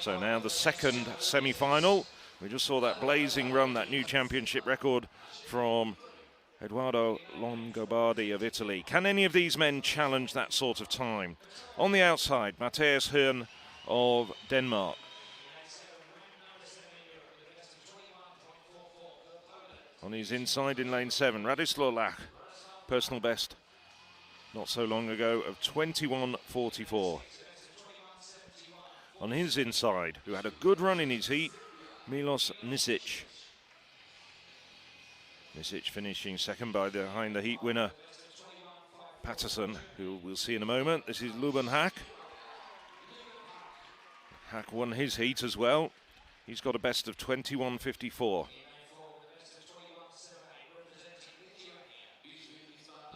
So now the second semi-final. We just saw that blazing run, that new championship record from Edoardo Longobardi of Italy. Can any of these men challenge that sort of time? On the outside, Mathias Hearn of Denmark. On his inside in lane 7, Radislav Lach, personal best not so long ago of 21.44. On his inside, who had a good run in his heat, Milos Nisic. Nisic finishing second behind the heat winner, Patterson, who we'll see in a moment. This is Luban Hack. Hack won his heat as well. He's got a best of 21.54.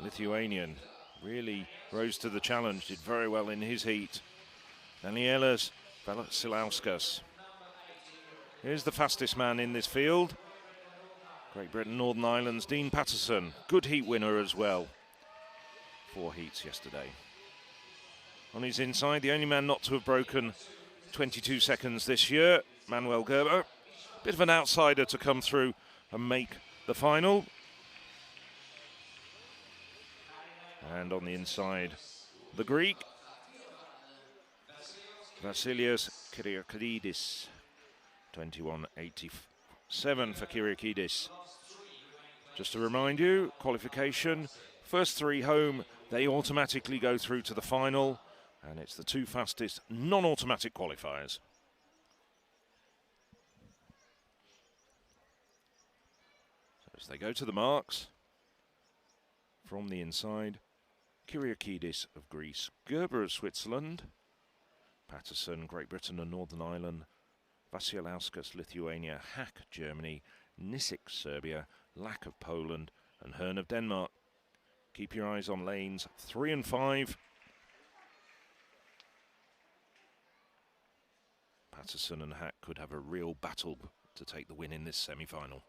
Lithuanian really rose to the challenge, did very well in his heat. Danielis Vasilauskas. Here's the fastest man in this field. Great Britain, Northern Ireland's Dean Patterson. Good heat winner as well. 4 heats yesterday. On his inside, the only man not to have broken 22 seconds this year, Manuel Gerber. Bit of an outsider to come through and make the final. And on the inside, the Greek, Vasilis Kyriakidis. 21.87 for Kyriakidis. Just to remind you, qualification, first 3 home, they automatically go through to the final, and it's the 2 fastest non-automatic qualifiers. So as they go to the marks, from the inside, Kyriakidis of Greece, Gerber of Switzerland, Patterson, Great Britain and Northern Ireland, Vasilauskas, Lithuania, Hack, Germany, Nisic, Serbia, Lach of Poland, and Hearn of Denmark. Keep your eyes on lanes 3 and 5. Patterson and Hack could have a real battle to take the win in this semi-final.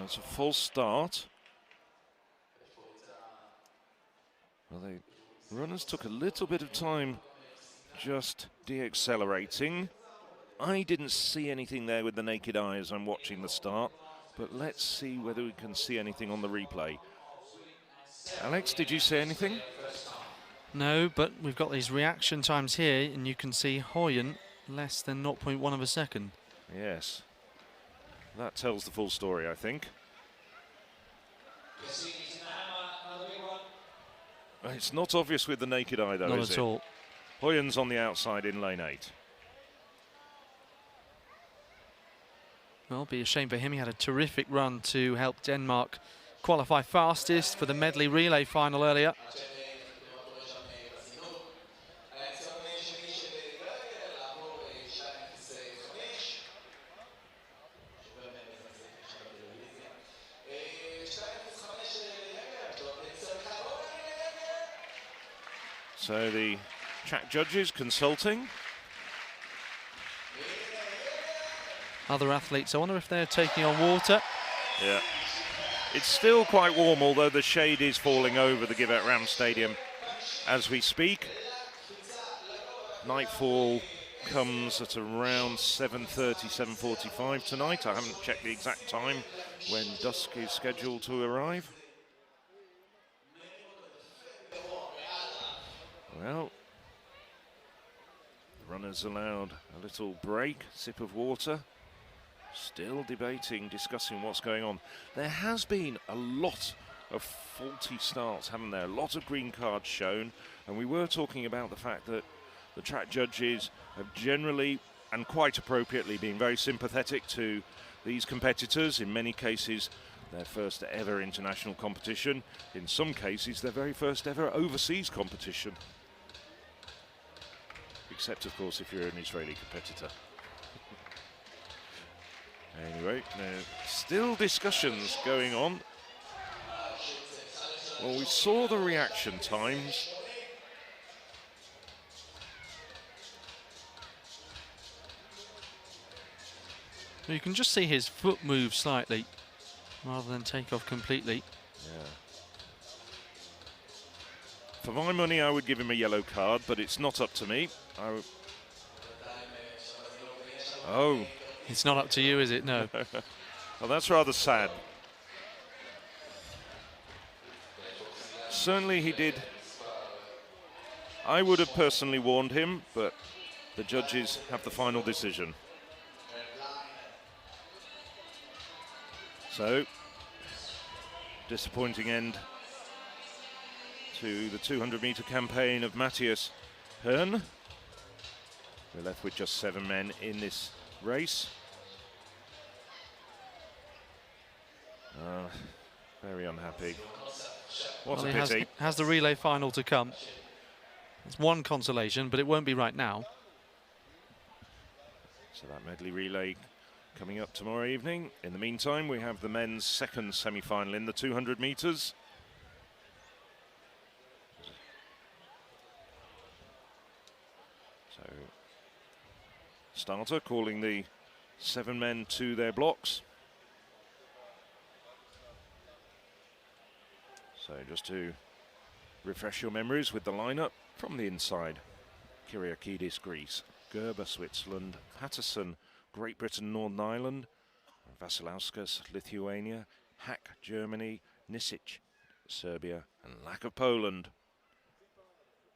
It's a full start. Well, the runners took a little bit of time just de-accelerating. I didn't see anything there with the naked eye as I'm watching the start, but let's see whether we can see anything on the replay. Alex, did you see anything? No, but we've got these reaction times here, and you can see Hoyen less than 0.1 of a second. Yes. That tells the full story, I think. It's not obvious with the naked eye, though, is it? Not at all. Hoyen's on the outside in lane 8. Well, it'll be a shame for him. He had a terrific run to help Denmark qualify fastest for the medley relay final earlier. So the track judges consulting. Other athletes, I wonder if they're taking on water. Yeah. It's still quite warm, although the shade is falling over the Givet Ram Stadium as we speak. Nightfall comes at around 7:30, 7:45 tonight. I haven't checked the exact time when dusk is scheduled to arrive. Well, the runners allowed a little break, sip of water. Still debating, discussing what's going on. There has been a lot of faulty starts, haven't there? A lot of green cards shown. And we were talking about the fact that the track judges have generally, and quite appropriately, been very sympathetic to these competitors. In many cases, their first ever international competition. In some cases, their very first ever overseas competition. Except, of course, if you're an Israeli competitor. Anyway, still discussions going on. Well, we saw the reaction times. You can just see his foot move slightly. rather than take off completely. Yeah. For my money, I would give him a yellow card, but it's not up to me. Oh. It's not up to you, is it? No. Well, that's rather sad. Certainly he did. I would have personally warned him, but the judges have the final decision. So, disappointing end to the 200-meter campaign of Matthias Hearn. We're left with just 7 men in this race. Very unhappy. What a pity. Has the relay final to come. It's one consolation, but it won't be right now. So that medley relay coming up tomorrow evening. In the meantime, we have the men's second semi-final in the 200 metres. So, starter calling the 7 men to their blocks. So just to refresh your memories with the lineup from the inside: Kyriakidis, Greece; Gerber, Switzerland; Patterson, Great Britain, Northern Ireland; Vasilauskas, Lithuania; Hack, Germany; Nisic, Serbia; and Lack of Poland.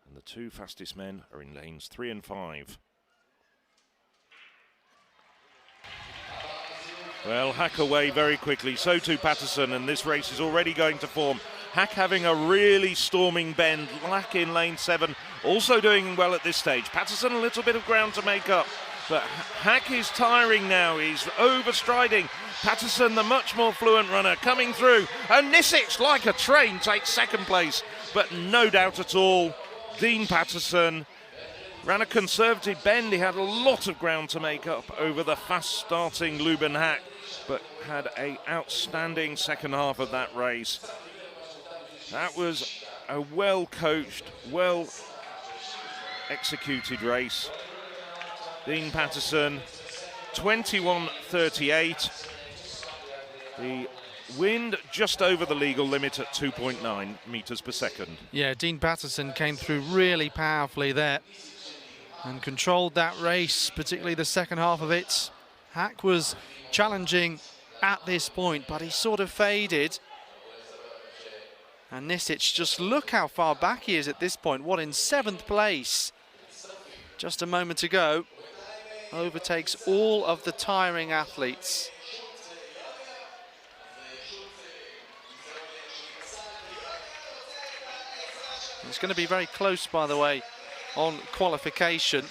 And the 2 fastest men are in lanes 3 and 5. Well, Hack away very quickly, so too Patterson, and this race is already going to form. Hack having a really storming bend. Lack in lane 7, also doing well at this stage. Patterson a little bit of ground to make up, but Hack is tiring now. He's overstriding. Patterson, the much more fluent runner, coming through. And Nisic, like a train, takes second place. But no doubt at all, Dean Patterson ran a conservative bend. He had a lot of ground to make up over the fast-starting Lubin Hack, but had an outstanding second half of that race. That was a well-coached, well-executed race. Dean Patterson, 21.38. The wind just over the legal limit at 2.9 metres per second. Yeah, Dean Patterson came through really powerfully there and controlled that race, particularly the second half of it. Hack was challenging at this point, but he sort of faded. And Nisic, just look how far back he is at this point. What, in 7th place just a moment ago, overtakes all of the tiring athletes. It's going to be very close, by the way, on qualification.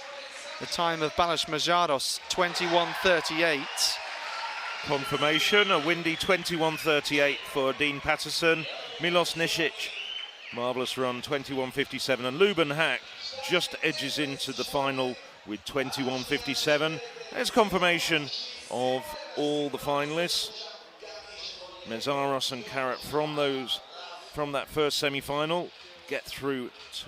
The time of Balázs Mažáros, 21.38. Confirmation, a windy 21.38 for Dean Patterson. Milos Nisic, marvellous run, 21.57. And Lubin Hack just edges into the final with 21.57. There's confirmation of all the finalists. Mažáros and Karat from that first semi-final get through to